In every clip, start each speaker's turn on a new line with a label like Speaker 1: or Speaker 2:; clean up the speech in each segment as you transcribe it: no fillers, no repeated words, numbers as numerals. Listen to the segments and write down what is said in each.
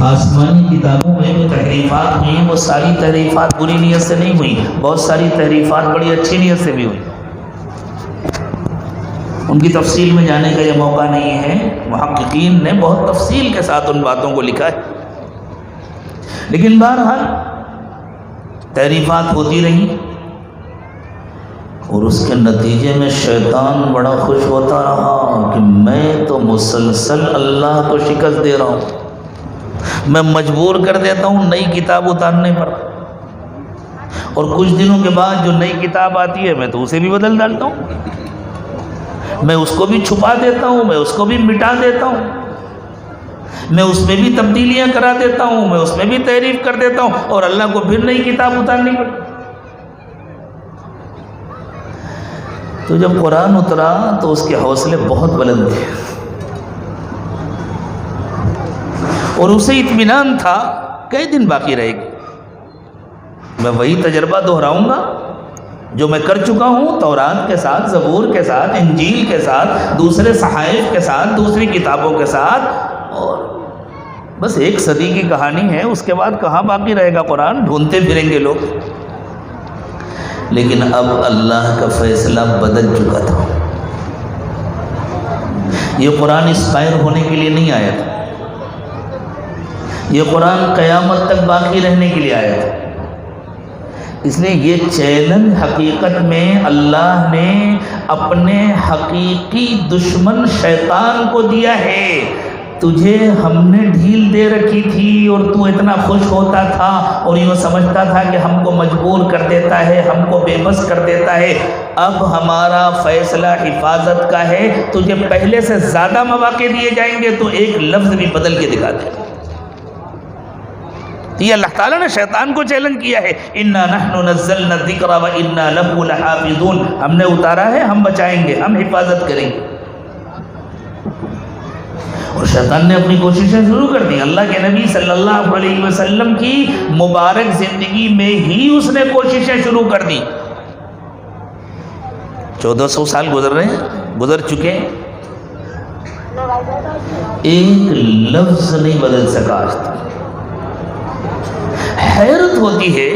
Speaker 1: آسمانی کتابوں میں جو تحریفات ہوئی ہیں وہ ساری تحریفات بری نیت سے نہیں ہوئی، بہت ساری تحریفات بڑی اچھی نیت سے بھی ہوئی۔ ان کی تفصیل میں جانے کا یہ موقع نہیں ہے، محققین نے بہت تفصیل کے ساتھ ان باتوں کو لکھا ہے، لیکن بہرحال تحریفات ہوتی رہی اور اس کے نتیجے میں شیطان بڑا خوش ہوتا رہا کہ میں تو مسلسل اللہ کو شکست دے رہا ہوں، میں مجبور کر دیتا ہوں نئی کتاب اتارنے پر، اور کچھ دنوں کے بعد جو نئی کتاب آتی ہے میں تو اسے بھی بدل ڈالتا ہوں، میں اس کو بھی چھپا دیتا ہوں، میں اس کو بھی مٹا دیتا ہوں، میں اس میں بھی تبدیلیاں کرا دیتا ہوں، میں اس میں بھی تحریف کر دیتا ہوں، اور اللہ کو پھر نئی کتاب اتارنی پڑتی۔ تو جب قرآن اترا تو اس کے حوصلے بہت بلند تھے اور اسے اطمینان تھا کئی دن باقی رہے گی، میں وہی تجربہ دہراؤں گا جو میں کر چکا ہوں تورات کے ساتھ، زبور کے ساتھ، انجیل کے ساتھ، دوسرے صحائف کے ساتھ، دوسری کتابوں کے ساتھ، اور بس 1 صدی کی کہانی ہے، اس کے بعد کہاں باقی رہے گا قرآن، ڈھونڈتے پھریں گے لوگ۔ لیکن اب اللہ کا فیصلہ بدل چکا تھا، یہ قرآن اسپائر ہونے کے لیے نہیں آیا تھا، یہ قرآن قیامت تک باقی رہنے کے لیے آیا تھا۔ اس لیے یہ چیلنج حقیقت میں اللہ نے اپنے حقیقی دشمن شیطان کو دیا ہے۔ تجھے ہم نے ڈھیل دے رکھی تھی اور تو اتنا خوش ہوتا تھا اور یوں سمجھتا تھا کہ ہم کو مجبور کر دیتا ہے، ہم کو بے بس کر دیتا ہے۔ اب ہمارا فیصلہ حفاظت کا ہے، تجھے پہلے سے زیادہ مواقع دیے جائیں گے، تو ایک لفظ بھی بدل کے دکھا دے۔ یہ اللہ تعالیٰ نے شیطان کو چیلنج کیا ہے، اِنَّا نَحْنُ نَزَّلْنَا الذِّكْرَ وَإِنَّا لَهُ لَحَافِظُونَ، ہم نے اتارا ہے، ہم بچائیں گے، ہم حفاظت کریں گے۔ اور شیطان نے اپنی کوششیں شروع کر دی، اللہ کے نبی صلی اللہ علیہ وسلم کی مبارک زندگی میں ہی اس نے کوششیں شروع کر دی۔ 1400 سال گزر چکے، ایک لفظ نہیں بدل سکا آج تک۔ حیرت ہوتی ہے،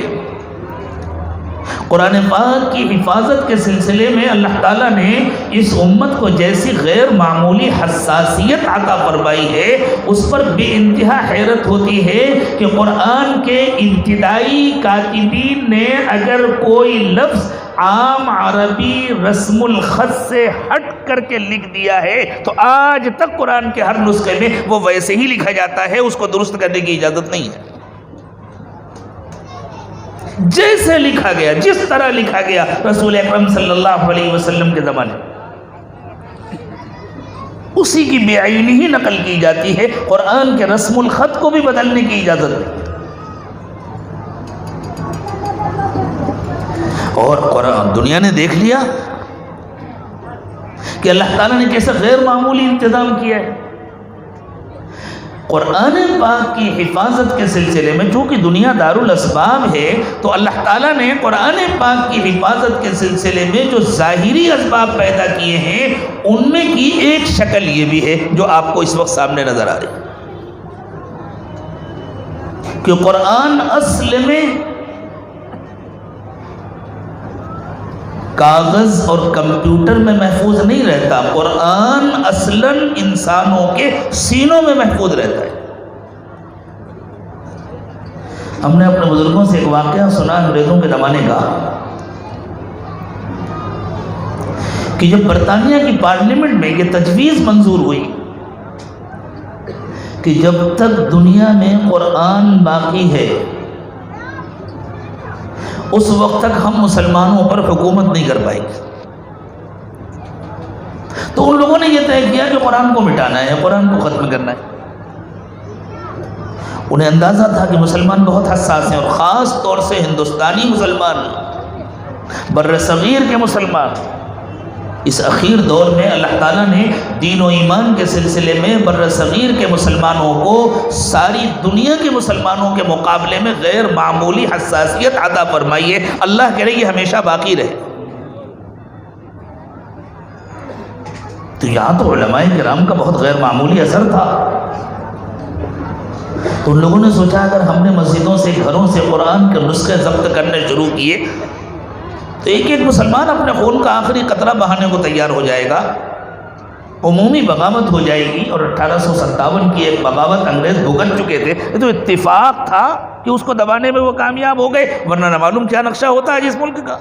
Speaker 1: قرآن پاک کی حفاظت کے سلسلے میں اللہ تعالیٰ نے اس امت کو جیسی غیر معمولی حساسیت عطا فرمائی ہے، اس پر بے انتہا حیرت ہوتی ہے کہ قرآن کے ابتدائی کاتبین نے اگر کوئی لفظ عام عربی رسم الخط سے ہٹ کر کے لکھ دیا ہے تو آج تک قرآن کے ہر نسخے میں وہ ویسے ہی لکھا جاتا ہے، اس کو درست کرنے کی اجازت نہیں ہے۔ جیسے لکھا گیا، جس طرح لکھا گیا رسول اکرم صلی اللہ علیہ وسلم کے زمانے اسی کی بے عینی ہی نقل کی جاتی ہے، قرآن کے رسم الخط کو بھی بدلنے کی اجازت نہیں۔ اور قرآن دنیا نے دیکھ لیا کہ اللہ تعالیٰ نے کیسا غیر معمولی انتظام کیا ہے۔ قرآن پاک کی حفاظت کے سلسلے میں چونکہ دنیا دارالاسباب ہے، تو اللہ تعالیٰ نے قرآن پاک کی حفاظت کے سلسلے میں جو ظاہری اسباب پیدا کیے ہیں ان میں کی ایک شکل یہ بھی ہے جو آپ کو اس وقت سامنے نظر آ رہی ہے کہ قرآن اصل میں کاغذ اور کمپیوٹر میں محفوظ نہیں رہتا، قرآن اصلاً انسانوں کے سینوں میں محفوظ رہتا ہے۔ ہم نے اپنے بزرگوں سے ایک واقعہ سنا انگریزوں کے زمانے کا کہ جب برطانیہ کی پارلیمنٹ میں یہ تجویز منظور ہوئی کہ جب تک دنیا میں قرآن باقی ہے اس وقت تک ہم مسلمانوں پر حکومت نہیں کر پائیں گے، تو ان لوگوں نے یہ طے کیا کہ قرآن کو مٹانا ہے، قرآن کو ختم کرنا ہے۔ انہیں اندازہ تھا کہ مسلمان بہت حساس ہیں، اور خاص طور سے ہندوستانی مسلمان، بر صغیر کے مسلمان۔ اس اخیر دور میں اللہ تعالیٰ نے دین و ایمان کے سلسلے میں بر صغیر کے مسلمانوں کو ساری دنیا کے مسلمانوں کے مقابلے میں غیر معمولی حساسیت عطا فرمائی ہے۔ اللہ کرے یہ ہمیشہ باقی رہے۔ تو یہاں تو علماء کرام کا بہت غیر معمولی اثر تھا تو ان لوگوں نے سوچا اگر ہم نے مسجدوں سے گھروں سے قرآن کے نسخے ضبط کرنے شروع کیے تو ایک ایک مسلمان اپنے خون کا آخری قطرہ بہانے کو تیار ہو جائے گا، عمومی بغاوت ہو جائے گی۔ اور 1857 کی ایک بغاوت انگریز بھگت چکے تھے، یہ تو اتفاق تھا کہ اس کو دبانے میں وہ کامیاب ہو گئے، ورنہ نہ معلوم کیا نقشہ ہوتا ہے اس ملک کا۔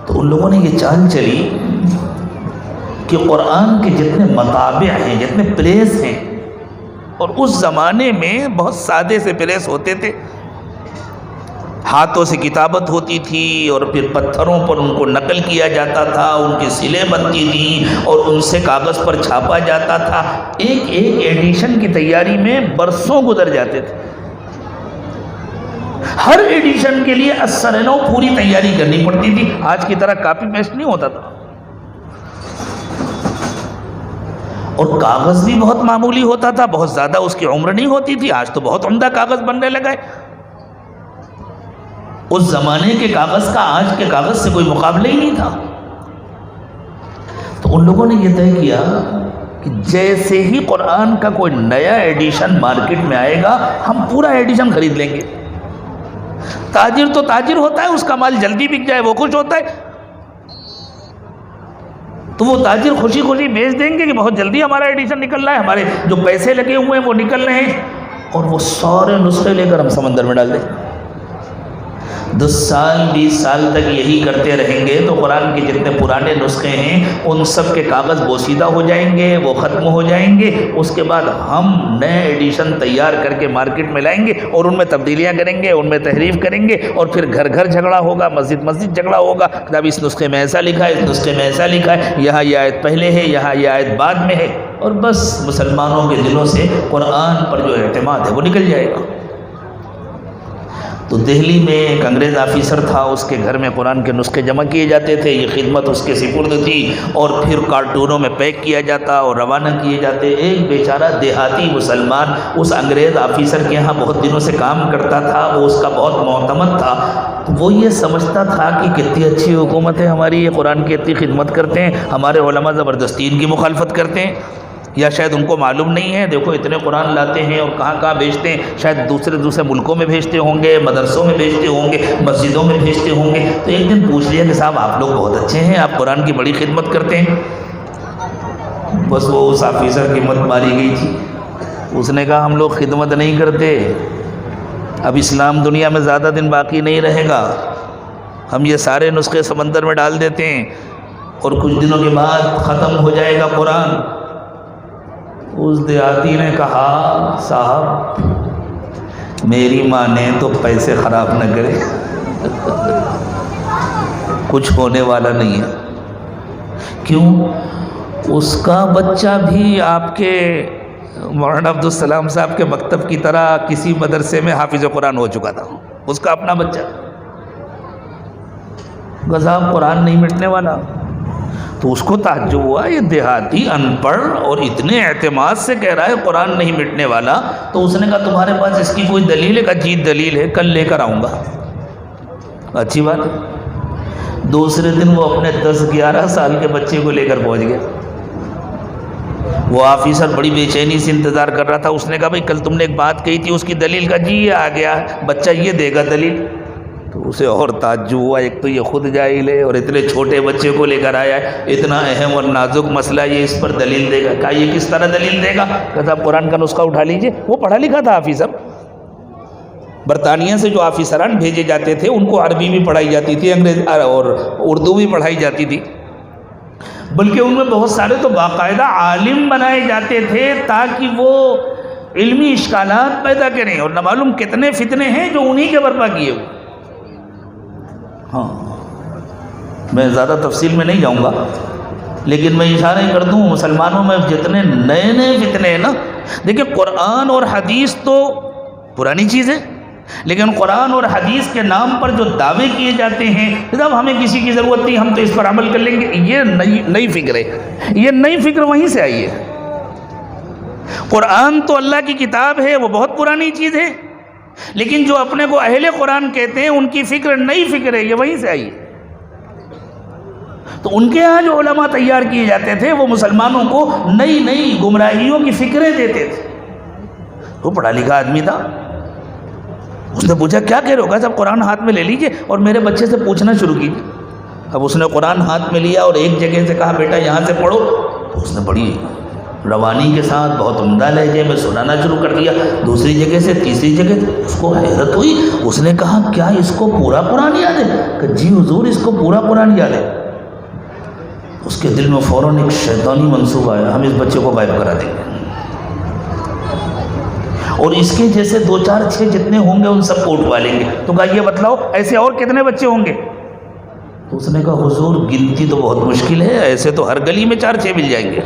Speaker 1: تو ان لوگوں نے یہ چال چلی کہ قرآن کے جتنے مطابع ہیں، جتنے پریس ہیں، اور اس زمانے میں بہت سادے سے پریس ہوتے تھے، ہاتھوں سے کتابت ہوتی تھی اور پھر پتھروں پر ان کو نقل کیا جاتا تھا، ان کی سلیں بنتی تھیں اور ان سے کاغذ پر چھاپا جاتا تھا۔ ایک ایک ایڈیشن کی تیاری میں برسوں گزر جاتے تھے، ہر ایڈیشن کے لیے اثر-نو پوری تیاری کرنی پڑتی تھی۔ آج کی طرح کاپی پیسٹ نہیں ہوتا تھا، اور کاغذ بھی بہت معمولی ہوتا تھا، بہت زیادہ اس کی عمر نہیں ہوتی تھی۔ آج تو بہت عمدہ کاغذ بننے لگا ہے، اس زمانے کے کاغذ کا آج کے کاغذ سے کوئی مقابلہ ہی نہیں تھا۔ تو ان لوگوں نے یہ طے کیا کہ جیسے ہی قرآن کا کوئی نیا ایڈیشن مارکیٹ میں آئے گا ہم پورا ایڈیشن خرید لیں گے۔ تاجر تو تاجر ہوتا ہے، اس کا مال جلدی بک جائے وہ خوش ہوتا ہے، تو وہ تاجر خوشی خوشی بیچ دیں گے کہ بہت جلدی ہمارا ایڈیشن نکل رہا ہے، ہمارے جو پیسے لگے ہوئے ہیں وہ نکل رہے ہیں، اور وہ سارے نسخے لے کر ہم سمندر میں ڈال دیں۔ 10 سال 20 سال تک یہی کرتے رہیں گے تو قرآن کے جتنے پرانے نسخے ہیں ان سب کے کاغذ بوسیدہ ہو جائیں گے، وہ ختم ہو جائیں گے۔ اس کے بعد ہم نئے ایڈیشن تیار کر کے مارکیٹ میں لائیں گے اور ان میں تبدیلیاں کریں گے، ان میں تحریف کریں گے، اور پھر گھر گھر جھگڑا ہوگا، مسجد مسجد جھگڑا ہوگا کہ اب اس نسخے میں ایسا لکھا ہے، اس نسخے میں ایسا لکھا ہے، یہاں یہ آیت پہلے ہے، یہاں یہ آیت بعد میں ہے، اور بس مسلمانوں کے دلوں سے قرآن پر جو اعتماد ہے وہ نکل جائے گا۔ تو دہلی میں ایک انگریز آفیسر تھا، اس کے گھر میں قرآن کے نسخے جمع کیے جاتے تھے، یہ خدمت اس کے سپرد تھی، اور پھر کارٹونوں میں پیک کیا جاتا اور روانہ کیے جاتے۔ ایک بیچارہ دیہاتی مسلمان اس انگریز آفیسر کے ہاں بہت دنوں سے کام کرتا تھا، وہ اس کا بہت معتمد تھا، تو وہ یہ سمجھتا تھا کہ کتنی اچھی حکومت ہے ہماری، یہ قرآن کی اتنی خدمت کرتے ہیں، ہمارے علماء زبردستی ان کی مخالفت کرتے ہیں، یا شاید ان کو معلوم نہیں ہے، دیکھو اتنے قرآن لاتے ہیں اور کہاں کہاں بھیجتے ہیں، شاید دوسرے ملکوں میں بھیجتے ہوں گے، مدرسوں میں بھیجتے ہوں گے، مسجدوں میں بھیجتے ہوں گے۔ تو ایک دن پوچھ لیا کہ صاحب آپ لوگ بہت اچھے ہیں، آپ قرآن کی بڑی خدمت کرتے ہیں۔ بس وہ اس آفیسر کی مت ماری گئی تھی، اس نے کہا ہم لوگ خدمت نہیں کرتے، اب اسلام دنیا میں زیادہ دن باقی نہیں رہے گا، ہم یہ سارے نسخے سمندر میں ڈال دیتے ہیں اور کچھ دنوں کے بعد ختم ہو جائے گا قرآن۔ اس دیہاتی نے کہا صاحب میری ماں نے تو پیسے خراب نہ کرے، کچھ ہونے والا نہیں ہے۔ کیوں؟ اس کا بچہ بھی آپ کے مولانا عبدالسلام صاحب کے مکتب کی طرح کسی مدرسے میں حافظ قرآن ہو چکا تھا، اس کا اپنا بچہ۔ صاحب قرآن نہیں مٹنے والا، تو اس کو تعجب ہوا، یہ دیہاتی ان پڑھ اور اتنے اعتماد سے کہہ رہا ہے قرآن نہیں مٹنے والا، تو اس نے کہا تمہارے پاس اس کی کوئی دلیل ہے؟ کہا جی دلیل ہے، کل لے کر آؤں گا۔ اچھی بات ہے۔ دوسرے دن وہ اپنے 10-11 سال کے بچے کو لے کر پہنچ گیا۔ وہ آفیسر بڑی بے چینی سے انتظار کر رہا تھا، اس نے کہا بھائی کل تم نے ایک بات کہی تھی، اس کی دلیل؟ کا جی یہ آ گیا بچہ، یہ دے گا دلیل۔ تو اسے اور تعجب ہوا، ایک تو یہ خود جاہل ہے اور اتنے چھوٹے بچے کو لے کر آیا ہے، اتنا اہم اور نازک مسئلہ، یہ اس پر دلیل دے گا؟ کہا یہ کس طرح دلیل دے گا؟ کہا آپ قرآن کا نسخہ اٹھا لیجئے۔ وہ پڑھا لکھا تھا آفیسر، برطانیہ سے جو آفیسران بھیجے جاتے تھے ان کو عربی بھی پڑھائی جاتی تھی، انگریزی اور اردو بھی پڑھائی جاتی تھی، بلکہ ان میں بہت سارے تو باقاعدہ عالم بنائے جاتے تھے تاکہ وہ علمی اشکالات پیدا کریں، اور نہ معلوم کتنے فتنے ہیں جو انہی کے برپا کیے ہوئے۔ ہاں میں زیادہ تفصیل میں نہیں جاؤں گا، لیکن میں اشارہ کر دوں مسلمانوں میں جتنے نئے نئے فتنے ہیں نا، دیکھیں قرآن اور حدیث تو پرانی چیز ہے، لیکن قرآن اور حدیث کے نام پر جو دعوے کیے جاتے ہیں جب ہمیں کسی کی ضرورت نہیں، ہم تو اس پر عمل کر لیں گے، یہ نئی فکر ہے، یہ نئی فکر وہیں سے آئی ہے۔ قرآن تو اللہ کی کتاب ہے، وہ بہت پرانی چیز ہے، لیکن جو اپنے کو اہل قرآن کہتے ہیں ان کی فکر نئی فکر ہے، یہ وہیں سے آئی ہے۔ تو ان کے ہاں جو علماء تیار کیے جاتے تھے وہ مسلمانوں کو نئی نئی گمراہیوں کی فکریں دیتے تھے، وہ پڑھا لکھا آدمی تھا. اس نے پوچھا کیا کہہ رہے ہو؟ کہا صاحب قرآن ہاتھ میں لے لیجئے اور میرے بچے سے پوچھنا شروع کیجیے. اب اس نے قرآن ہاتھ میں لیا اور ایک جگہ سے کہا بیٹا یہاں سے پڑھو. تو اس نے بڑی روانی کے ساتھ بہت عمدہ لہجے میں سنانا شروع کر دیا. دوسری جگہ سے تیسری جگہ اس کو حیرت ہوئی. اس نے کہا کیا اس کو پورا قرآن یاد ہے؟ کہ جی حضور اس کو پورا قرآن یاد ہے. اس کے دل میں فوراً ایک شیطانی منصوبہ آیا, ہم اس بچے کو غائب کرا دیں گے اور اس کے جیسے 2 4 6 جتنے ہوں گے ان سب کو اٹھوا لیں گے. تو کہا یہ بتلاؤ ایسے اور کتنے بچے ہوں گے؟ تو اس نے کہا حضور گنتی تو بہت مشکل ہے, ایسے تو ہر گلی میں 4 6 مل جائیں گے,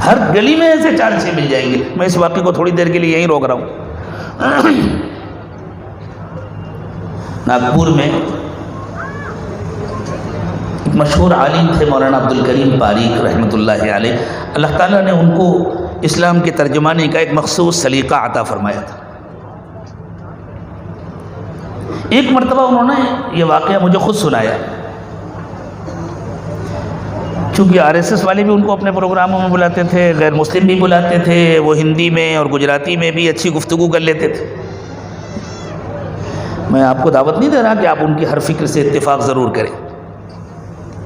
Speaker 1: ہر گلی میں ایسے 4 6 مل جائیں گے. میں اس واقعے کو تھوڑی دیر کے لیے یہیں روک رہا ہوں. ناگپور میں ایک مشہور عالم تھے مولانا عبدالکریم پاریک رحمۃ اللہ علیہ. اللہ تعالیٰ نے ان کو اسلام کے ترجمانے کا ایک مخصوص سلیقہ عطا فرمایا تھا. ایک مرتبہ انہوں نے یہ واقعہ مجھے خود سنایا. چونکہ RSS والے بھی ان کو اپنے پروگراموں میں بلاتے تھے, غیر مسلم بھی بلاتے تھے, وہ ہندی میں اور گجراتی میں بھی اچھی گفتگو کر لیتے تھے. میں آپ کو دعوت نہیں دے رہا کہ آپ ان کی ہر فکر سے اتفاق ضرور کریں,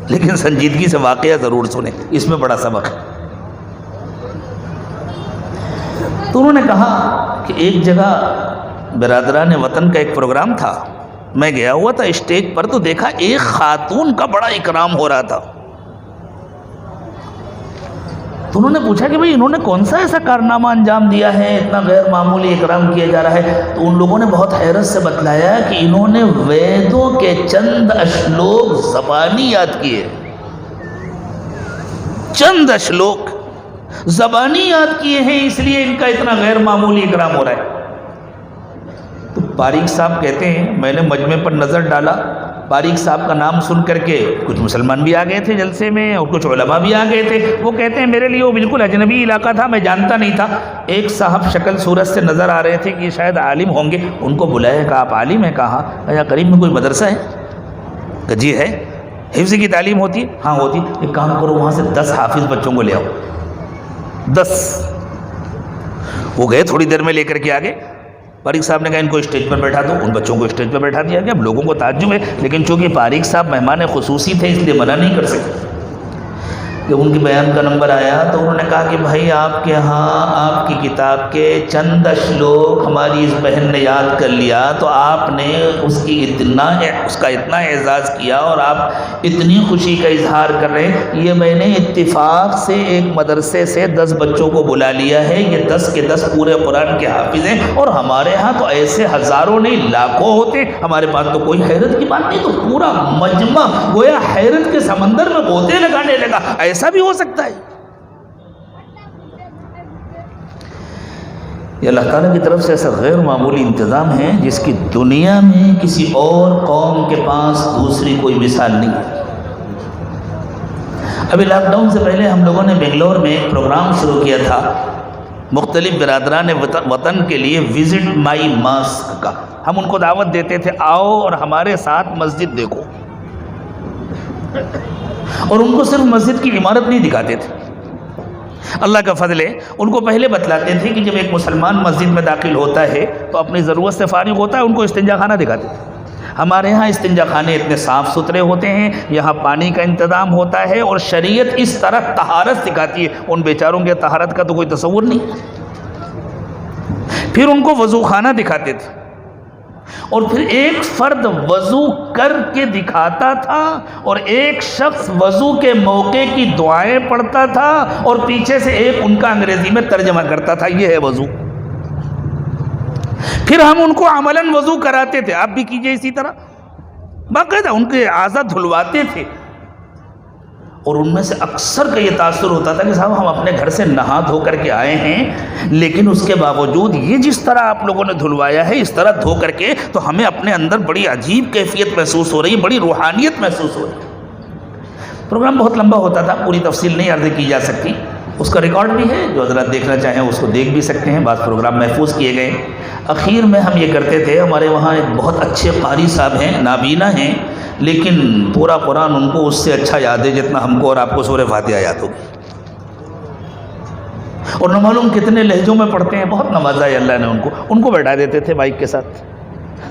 Speaker 1: لیکن سنجیدگی سے واقعہ ضرور سنیں, اس میں بڑا سبق ہے. تو انہوں نے کہا کہ ایک جگہ برادران وطن کا ایک پروگرام تھا, میں گیا ہوا تھا اسٹیج پر, تو دیکھا ایک خاتون کا بڑا اکرام ہو رہا تھا. تو انہوں نے پوچھا کہ بھئی انہوں نے کون سا ایسا کارنامہ انجام دیا ہے, اتنا غیر معمولی اکرام کیا جا رہا ہے؟ تو ان لوگوں نے بہت حیرت سے بتلایا کہ انہوں نے ویدوں کے چند اشلوک زبانی یاد کیے, چند اشلوک زبانی یاد کیے ہیں, اس لیے ان کا اتنا غیر معمولی اکرام ہو رہا ہے. تو پاریک صاحب کہتے ہیں میں نے مجمع پر نظر ڈالا, پاریک صاحب کا نام سن کر کے کچھ مسلمان بھی آ گئے تھے جلسے میں اور کچھ علماء بھی آ گئے تھے. وہ کہتے ہیں میرے لیے وہ بالکل اجنبی علاقہ تھا, میں جانتا نہیں تھا. ایک صاحب شکل صورت سے نظر آ رہے تھے کہ شاید عالم ہوں گے. ان کو بلایا کہ آپ عالم ہیں؟ کہا یا قریب میں کوئی مدرسہ ہے؟ کہ جی ہے. حفظ کی تعلیم ہوتی ہے؟ ہاں ہوتی. ایک کام کرو وہاں سے 10 حافظ بچوں کو لے آؤ, 10. وہ گئے, تھوڑی دیر میں لے کر کے آگے. پاریک صاحب نے کہا ان کو اسٹیج پر بیٹھا دو. ان بچوں کو اسٹیج پر بیٹھا دیا گیا. اب لوگوں کو تعجب ہے, لیکن چونکہ پاریک صاحب مہمان خصوصی تھے اس لیے منع نہیں کر سکے. جب ان کے بیان کا نمبر آیا تو انہوں نے کہا کہ بھائی آپ کے ہاں آپ کی کتاب کے چند اشلوک ہماری اس بہن نے یاد کر لیا, تو آپ نے اس کا اتنا اعزاز کیا اور آپ اتنی خوشی کا اظہار کر رہے ہیں. یہ میں نے اتفاق سے ایک مدرسے سے 10 بچوں کو بلا لیا ہے, یہ 10 کے 10 پورے قرآن کے حافظ ہیں, اور ہمارے ہاں تو ایسے ہزاروں نہیں لاکھوں ہوتے, ہمارے پاس تو کوئی حیرت کی بات نہیں. تو پورا مجمع گویا حیرت کے سمندر میں غوطے لگانے لگا. ایسا بھی ہو سکتا ہے. یہ اللہ تعالیٰ کی طرف سے ایسا غیر معمولی انتظام ہے جس کی دنیا میں کسی اور قوم کے پاس دوسری کوئی مثال نہیں ہے. ابھی لاک ڈاؤن سے پہلے ہم لوگوں نے بنگلور میں ایک پروگرام شروع کیا تھا مختلف برادران وطن کے لیے وزٹ مائی ماسک کا. ہم ان کو دعوت دیتے تھے آؤ اور ہمارے ساتھ مسجد دیکھو, اور ان کو صرف مسجد کی عمارت نہیں دکھاتے تھے. اللہ کا فضل ہے, ان کو پہلے بتلاتے تھے کہ جب ایک مسلمان مسجد میں داخل ہوتا ہے تو اپنی ضرورت سے فارغ ہوتا ہے, ان کو استنجا خانہ دکھاتے تھے. ہمارے ہاں استنجا خانے اتنے صاف ستھرے ہوتے ہیں, یہاں پانی کا انتظام ہوتا ہے, اور شریعت اس طرح طہارت سکھاتی ہے. ان بیچاروں کے طہارت کا تو کوئی تصور نہیں. پھر ان کو وضو خانہ دکھاتے تھے, اور پھر ایک فرد وضو کر کے دکھاتا تھا اور ایک شخص وضو کے موقع کی دعائیں پڑھتا تھا, اور پیچھے سے ایک ان کا انگریزی میں ترجمہ کرتا تھا, یہ ہے وضو. پھر ہم ان کو عملاً وضو کراتے تھے, آپ بھی کیجئے اسی طرح. باقاعدہ ان کے اعضاء دھلواتے تھے, اور ان میں سے اکثر کا یہ تاثر ہوتا تھا کہ صاحب ہم اپنے گھر سے نہا دھو کر کے آئے ہیں, لیکن اس کے باوجود یہ جس طرح آپ لوگوں نے دھلوایا ہے اس طرح دھو کر کے تو ہمیں اپنے اندر بڑی عجیب کیفیت محسوس ہو رہی ہے, بڑی روحانیت محسوس ہو رہی ہے. پروگرام بہت لمبا ہوتا تھا, پوری تفصیل نہیں عرض کی جا سکتی. اس کا ریکارڈ بھی ہے, جو حضرات دیکھنا چاہیں اس کو دیکھ بھی سکتے ہیں. بعض پروگرام محفوظ کیے گئے. اخیر میں ہم یہ کرتے تھے, ہمارے وہاں ایک بہت اچھے قاری صاحب ہیں, نابینا ہیں, لیکن پورا قرآن ان کو اس سے اچھا یاد ہے جتنا ہم کو اور آپ کو سورہ فاتحہ یاد ہوگی. اور نہ معلوم کتنے لہجوں میں پڑھتے ہیں. بہت نوازا ہے اللہ نے ان کو بیٹھا دیتے تھے مائک کے ساتھ.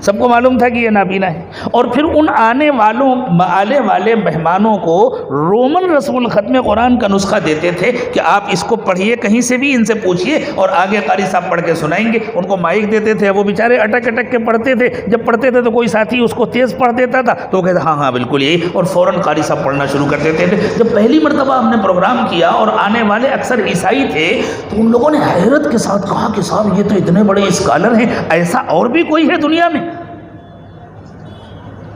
Speaker 1: سب کو معلوم تھا کہ یہ نابینا ہے. اور پھر ان آنے والے مہمانوں کو رومن رسول ختم قرآن کا نسخہ دیتے تھے کہ آپ اس کو پڑھیے, کہیں سے بھی ان سے پوچھیے, اور آگے قاری صاحب پڑھ کے سنائیں گے. ان کو مائک دیتے تھے, وہ بیچارے اٹک اٹک کے پڑھتے تھے. جب پڑھتے تھے تو کوئی ساتھی اس کو تیز پڑھ دیتا تھا تو وہ کہتے ہاں ہاں بالکل یہی, اور فوراً قاری صاحب پڑھنا شروع کر دیتے تھے. جب پہلی مرتبہ ہم نے پروگرام کیا اور آنے والے اکثر عیسائی تھے تو ان لوگوں نے حیرت کے ساتھ کہا کہ صاحب یہ تو اتنے بڑے اسکالر ہیں, ایسا اور بھی کوئی ہے دنیا میں؟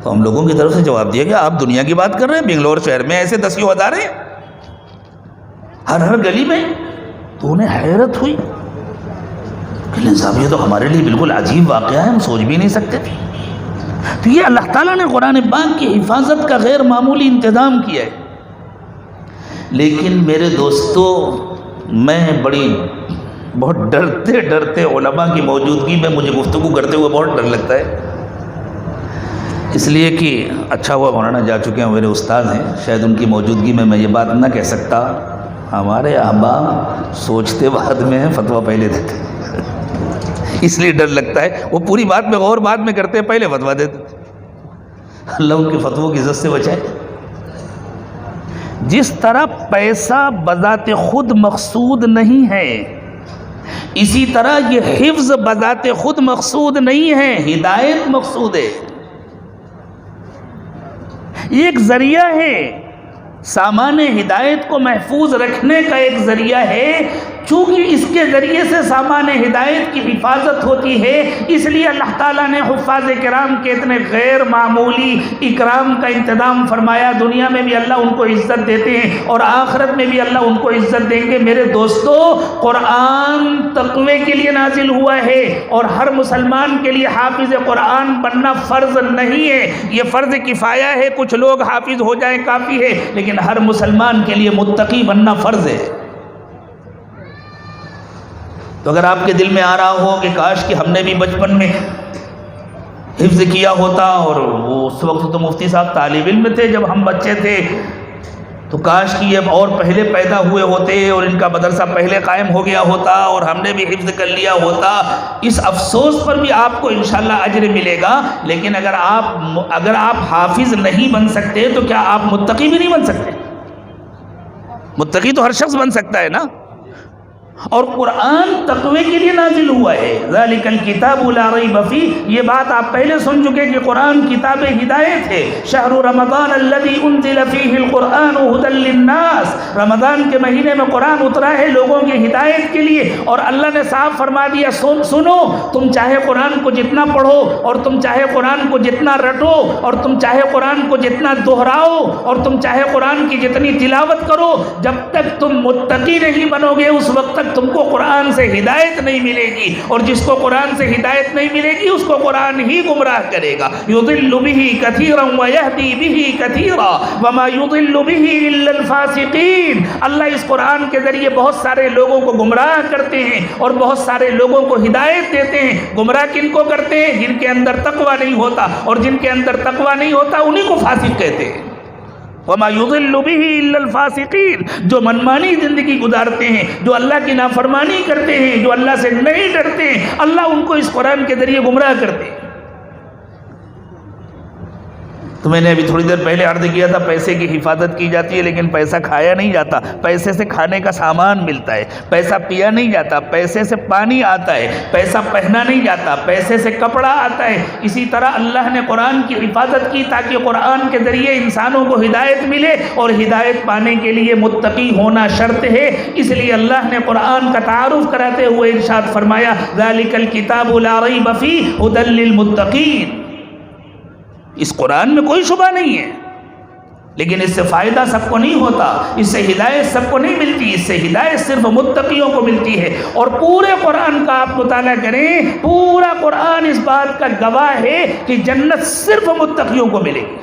Speaker 1: تو ہم لوگوں کی طرف سے جواب دیا کہ آپ دنیا کی بات کر رہے ہیں, بنگلور شہر میں ایسے 10,000 ہیں ہر گلی میں. تو انہیں حیرت ہوئی کہ صاحب یہ تو ہمارے لیے بالکل عجیب واقعہ ہے, ہم سوچ بھی نہیں سکتے تھے. تو یہ اللہ تعالیٰ نے قرآن پاک کی حفاظت کا غیر معمولی انتظام کیا ہے. لیکن میرے دوستو, میں بہت ڈرتے علماء کی موجودگی میں مجھے گفتگو کرتے ہوئے بہت ڈر لگتا ہے. اس لیے کہ اچھا ہوا مولانا جا چکے ہیں, میرے استاد ہیں, شاید ان کی موجودگی میں یہ بات نہ کہہ سکتا. ہمارے احباب سوچتے بعد میں ہیں, فتویٰ پہلے دیتے, اس لیے ڈر لگتا ہے. وہ پوری بات میں غور بعد میں کرتے, پہلے فتویٰ دیتے. اللہ ان کے فتووں کی عزت سے بچائے. جس طرح پیسہ بذات خود مقصود نہیں ہے, اسی طرح یہ حفظ بذات خود مقصود نہیں ہے, ہدایت مقصود ہے. یہ ایک ذریعہ ہے, سامان ہدایت کو محفوظ رکھنے کا ایک ذریعہ ہے. چونکہ اس کے ذریعے سے سامان ہدایت کی حفاظت ہوتی ہے, اس لیے اللہ تعالیٰ نے حفاظ کرام کے اتنے غیر معمولی اکرام کا انتظام فرمایا. دنیا میں بھی اللہ ان کو عزت دیتے ہیں اور آخرت میں بھی اللہ ان کو عزت دیں گے. میرے دوستو, قرآن تقوی کے لیے نازل ہوا ہے اور ہر مسلمان کے لیے حافظ قرآن بننا فرض نہیں ہے, یہ فرض کفایہ ہے. کچھ لوگ حافظ ہو جائیں کافی ہے, لیکن ہر مسلمان کے لیے متقی بننا فرض ہے. تو اگر آپ کے دل میں آ رہا ہو کہ کاش کہ ہم نے بھی بچپن میں حفظ کیا ہوتا, اور وہ اس وقت تو مفتی صاحب طالب علم تھے جب ہم بچے تھے, تو کاش کہ یہ اور پہلے پیدا ہوئے ہوتے اور ان کا مدرسہ پہلے قائم ہو گیا ہوتا اور ہم نے بھی حفظ کر لیا ہوتا. اس افسوس پر بھی آپ کو انشاءاللہ اجر ملے گا. لیکن اگر آپ حافظ نہیں بن سکتے تو کیا آپ متقی بھی نہیں بن سکتے؟ متقی تو ہر شخص بن سکتا ہے نا. اور قرآن تقوی کے لیے نازل ہوا ہے. ذالک الکتاب لا ریب فیہ, یہ بات آپ پہلے سن چکے کہ قرآن کتاب ہدایت ہے. شہر رمضان الذی انزل فیہ القرآن ھدی للناس, رمضان کے مہینے میں قرآن اترا ہے لوگوں کی ہدایت کے لیے. اور اللہ نے صاف فرما دیا, سنو, تم چاہے قرآن کو جتنا پڑھو اور تم چاہے قرآن کو جتنا رٹو اور تم چاہے قرآن کو جتنا دہراؤ اور تم چاہے قرآن کی جتنی تلاوت کرو, جب تک تم متقی نہیں بنو گے اس وقت تک تم کو قرآن سے ہدایت نہیں ملے گی. اور جس کو قرآن سے ہدایت نہیں ملے گی اس کو قرآن ہی گمراہ کرے گا. یضل بہ کثیرا ویہدی بہ کثیرا وما یضل بہ الا الفاسقین. اللہ اس قرآن کے ذریعے بہت سارے لوگوں کو گمراہ کرتے ہیں اور بہت سارے لوگوں کو ہدایت دیتے ہیں. گمراہ کن کو کرتے ہیں؟ جن کے اندر تقوی نہیں ہوتا, اور جن کے اندر تقوی نہیں ہوتا انہی کو فاسق کہتے ہیں. وما یضل بہ الا الفاسقین, جو منمانی زندگی گزارتے ہیں, جو اللہ کی نافرمانی کرتے ہیں, جو اللہ سے نہیں ڈرتے ہیں, اللہ ان کو اس قرآن کے ذریعے گمراہ کرتے ہیں. تو میں نے ابھی تھوڑی دیر پہلے عرض کیا تھا پیسے کی حفاظت کی جاتی ہے, لیکن پیسہ کھایا نہیں جاتا, پیسے سے کھانے کا سامان ملتا ہے. پیسہ پیا نہیں جاتا, پیسے سے پانی آتا ہے. پیسہ پہنا نہیں جاتا, پیسے سے کپڑا آتا ہے. اسی طرح اللہ نے قرآن کی حفاظت کی تاکہ قرآن کے ذریعے انسانوں کو ہدایت ملے, اور ہدایت پانے کے لیے متقی ہونا شرط ہے. اس لیے اللہ نے قرآن کا تعارف کراتے ہوئے ارشاد فرمایا, ذالک الکتاب لا ریب فیہ ھدی للمتقین. اس قرآن میں کوئی شبہ نہیں ہے, لیکن اس سے فائدہ سب کو نہیں ہوتا, اس سے ہدایت سب کو نہیں ملتی. اس سے ہدایت صرف متقیوں کو ملتی ہے. اور پورے قرآن کا آپ مطالعہ کریں, پورا قرآن اس بات کا گواہ ہے کہ جنت صرف متقیوں کو ملے گی.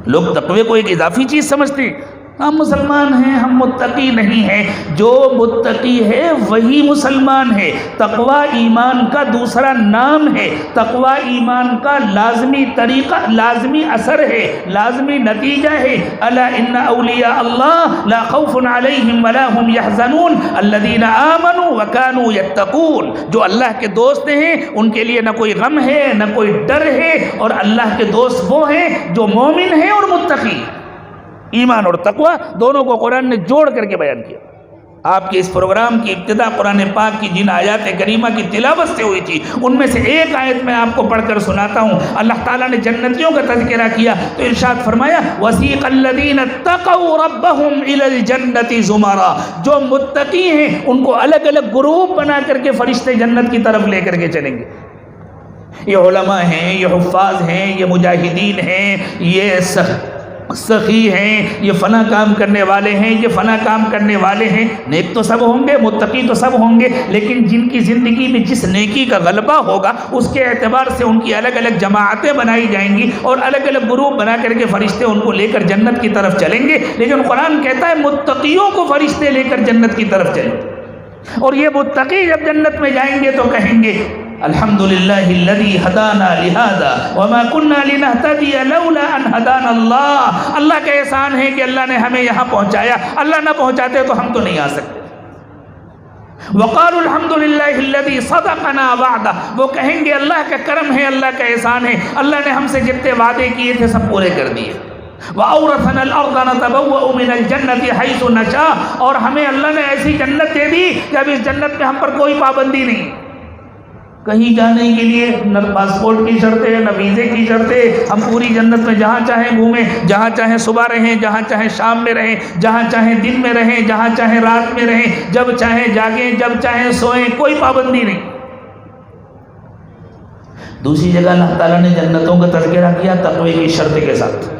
Speaker 1: لوگ تقوی کو ایک اضافی چیز سمجھتے ہیں, ہم مسلمان ہیں، ہم متقی نہیں ہیں. جو متقی ہے وہی مسلمان ہے. تقوی ایمان کا دوسرا نام ہے. تقوی ایمان کا لازمی طریقہ، لازمی اثر ہے، لازمی نتیجہ ہے. الا ان اولیاء اللہ لا خوف علیہم ولا هم يحزنون الذين آمنوا وكانوا يتقون. جو اللہ کے دوست ہیں ان کے لیے نہ کوئی غم ہے نہ کوئی ڈر ہے، اور اللہ کے دوست وہ ہیں جو مومن ہیں اور متقی. ایمان اور تقوی دونوں کو قرآن نے جوڑ کر کے بیان کیا. آپ کے اس پروگرام کی ابتدا قرآن پاک کی جن آیات کریمہ کی تلاوت سے ہوئی تھی، ان میں سے ایک آیت میں آپ کو پڑھ کر سناتا ہوں. اللہ تعالیٰ نے جنتیوں کا تذکرہ کیا تو ارشاد فرمایا وَسِيقَ الَّذِينَ اتَّقَوْا رَبَّهُمْ إِلَى الْجَنَّةِ زُمَرًا. جو متقی ہیں ان کو الگ الگ گروپ بنا کر کے فرشتے جنت کی طرف لے کر کے چلیں گے. یہ علماء ہیں، یہ حفاظ ہیں، یہ مجاہدین ہیں، یہ سخی ہیں، یہ فلاں کام کرنے والے ہیں، یہ فلاں کام کرنے والے ہیں. نیک تو سب ہوں گے، متقی تو سب ہوں گے، لیکن جن کی زندگی میں جس نیکی کا غلبہ ہوگا اس کے اعتبار سے ان کی الگ الگ جماعتیں بنائی جائیں گی اور الگ الگ گروپ بنا کر کے فرشتے ان کو لے کر جنت کی طرف چلیں گے. لیکن قرآن کہتا ہے متقیوں کو فرشتے لے کر جنت کی طرف چلیں. اور یہ متقی جب جنت میں جائیں گے تو کہیں گے الحمدللہ الذی ہدانا لہذا وما کننا لنہتدی لولا ان ہدانا اللہ. اللہ کا احسان ہے کہ اللہ نے ہمیں یہاں پہنچایا، اللہ نہ پہنچاتے تو ہم تو نہیں آ سکتے. وقالوا الحمدللہ الذی صدقنا وعدہ. وہ کہیں گے اللہ کا کرم ہے، اللہ کا احسان ہے، اللہ نے ہم سے جتنے وعدے کیے تھے سب پورے کر دیے. وَأَوْرَثَنَا الْأَرْضَ نَتَبَوَّأُ مِنَ الْجَنَّةِ حَيْثُ نَشَاءُ. اور ہمیں اللہ نے ایسی جنت دے دی کہ اب اس جنت میں ہم پر کوئی پابندی نہیں. کہیں جانے کے لیے نہ پاسپورٹ کی شرطیں نہ ویزے کی شرطیں. ہم پوری جنت میں جہاں چاہیں گھومیں، جہاں چاہیں صبح رہیں، جہاں چاہیں شام میں رہیں، جہاں چاہیں دن میں رہیں، جہاں چاہیں رات میں رہیں، جب چاہیں جاگیں، جب چاہیں سوئیں، کوئی پابندی نہیں. دوسری جگہ اللہ تعالیٰ نے جنتوں کا تذکرہ کیا تقوی کی شرط کے ساتھ.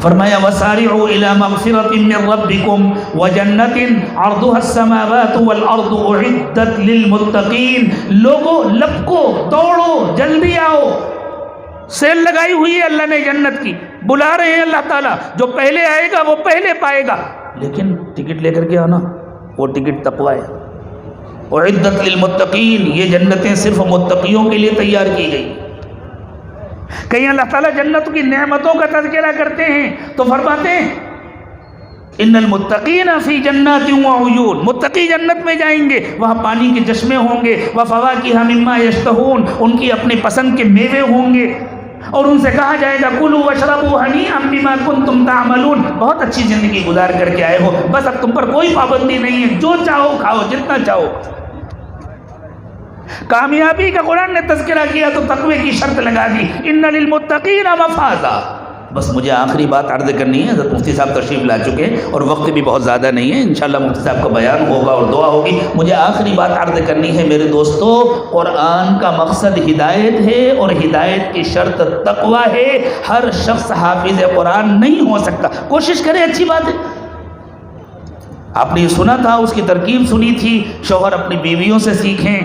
Speaker 1: فرمایا وَسَارِعُوا إِلَى مَغْفِرَةٍ مِّن رَّبِّكُمْ وَجَنَّةٍ عَرْضُهَا السَّمَاوَاتُ وَالْأَرْضُ أُعِدَّتْ لِلْمُتَّقِينَ. لوگو لپکو، دوڑو، جلدی آؤ، سیل لگائی ہوئی ہے اللہ نے جنت کی. بلا رہے ہیں اللہ تعالیٰ، جو پہلے آئے گا وہ پہلے پائے گا، لیکن ٹکٹ لے کر کے آنا. وہ ٹکٹ تقوی ہے. اعدت للمتقین. یہ جنتیں صرف متقیوں کے لیے تیار کی گئی. کہیں اللہ تعالیٰ جنت کی نعمتوں کا تذکرہ کرتے ہیں تو فرماتے ہیں ان المتقین فی جنات وعیون. متقی جنت میں جائیں گے، وہاں پانی کے چشمے ہوں گے. وفواکہ مما یشتہون. ان کی اپنی پسند کے میوے ہوں گے، اور ان سے کہا جائے گا کلوا واشربوا ہنیئا بما کنتم تعملون. بہت اچھی زندگی گزار کر کے آئے ہو، بس اب تم پر کوئی پابندی نہیں ہے، جو چاہو کھاؤ، جتنا چاہو. کامیابی کا قرآن نے تذکرہ کیا تو تقوی کی شرط لگا دی ان للمتقین مفازا. بس مجھے آخری بات عرض کرنی ہے. حضرت مفتی صاحب تشریف لا چکے ہیں اور وقت بھی بہت زیادہ نہیں ہے، انشاءاللہ مفتی صاحب کا بیان ہوگا اور دعا ہوگی. مجھے آخری بات عرض کرنی ہے میرے دوستو. قرآن کا مقصد ہدایت ہے اور ہدایت کی شرط تقوی ہے. ہر شخص حافظ قرآن نہیں ہو سکتا. کوشش کرے، اچھی بات ہے. آپ نے یہ سنا تھا، اس کی ترکیب سنی تھی، شوہر اپنی بیویوں سے سیکھیں،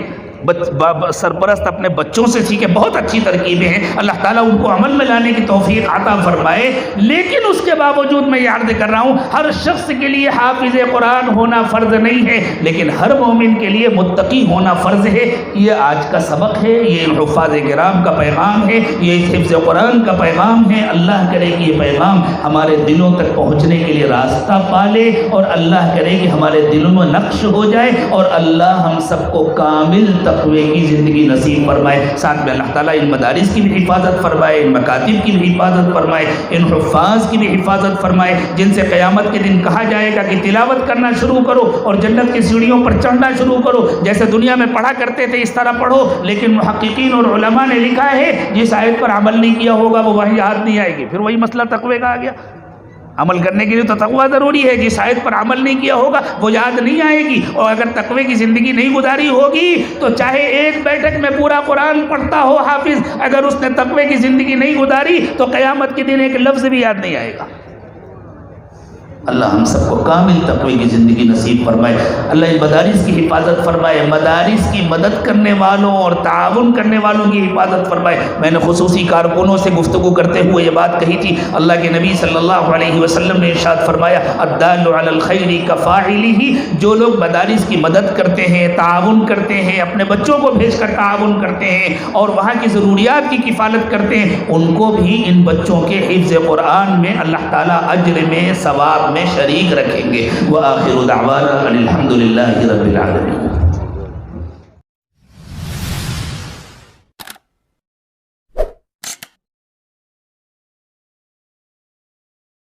Speaker 1: سرپرست اپنے بچوں سے سیکھیں. بہت اچھی ترکیبیں ہیں، اللہ تعالیٰ ان کو عمل میں لانے کی توفیق عطا فرمائے. لیکن اس کے باوجود میں یہ عرض کر رہا ہوں ہر شخص کے لیے حافظ قرآن ہونا فرض نہیں ہے، لیکن ہر مومن کے لیے متقی ہونا فرض ہے. یہ آج کا سبق ہے، یہ حفاظ کرام کا پیغام ہے، یہ حفظ قرآن کا پیغام ہے. اللہ کرے کہ یہ پیغام ہمارے دلوں تک پہنچنے کے لیے راستہ پالے، اور اللہ کرے کہ ہمارے دلوں میں نقش ہو جائے، اور اللہ ہم سب کو کامل تقوی کی زندگی نصیب فرمائے. ساتھ میں اللہ تعالیٰ ان مدارس کی بھی حفاظت فرمائے، ان مکاتب کی بھی حفاظت فرمائے، ان حفاظ کی بھی حفاظت فرمائے جن سے قیامت کے دن کہا جائے گا کہ تلاوت کرنا شروع کرو اور جنت کی سیڑھیوں پر چڑھنا شروع کرو. جیسے دنیا میں پڑھا کرتے تھے اس طرح پڑھو. لیکن محققین اور علماء نے لکھا ہے جس آیت پر عمل نہیں کیا ہوگا وہ وہی یاد نہیں آئے گی. پھر وہی مسئلہ تقوی کا آ گیا. عمل کرنے کے لیے تو تقوی ضروری ہے. جس آیت پر عمل نہیں کیا ہوگا وہ یاد نہیں آئے گی. اور اگر تقوی کی زندگی نہیں گزاری ہوگی تو چاہے ایک بیٹھک میں پورا قرآن پڑھتا ہو حافظ، اگر اس نے تقوی کی زندگی نہیں گزاری تو قیامت کے دن ایک لفظ بھی یاد نہیں آئے گا. اللہ ہم سب کو کامل تقوی کی زندگی نصیب فرمائے. اللہ ان مدارس کی حفاظت فرمائے, مدارس کی مدد کرنے والوں اور تعاون کرنے والوں کی حفاظت فرمائے. میں نے خصوصی کارکنوں سے گفتگو کرتے ہوئے یہ بات کہی تھی. اللہ کے نبی صلی اللہ علیہ وسلم نے ارشاد فرمایا الدال علی الخیر کفاعلہ, جو لوگ مدارس کی مدد کرتے ہیں, تعاون کرتے ہیں, اپنے بچوں کو بھیج کر تعاون کرتے ہیں اور وہاں کی ضروریات کی کفالت کرتے ہیں, ان کو بھی ان بچوں کے حفظ قرآن میں اللہ تعالیٰ اجر میں ثواب میں شریک رکھیں گے. وآخر دعوانا ان الحمد للہ رب العالمین.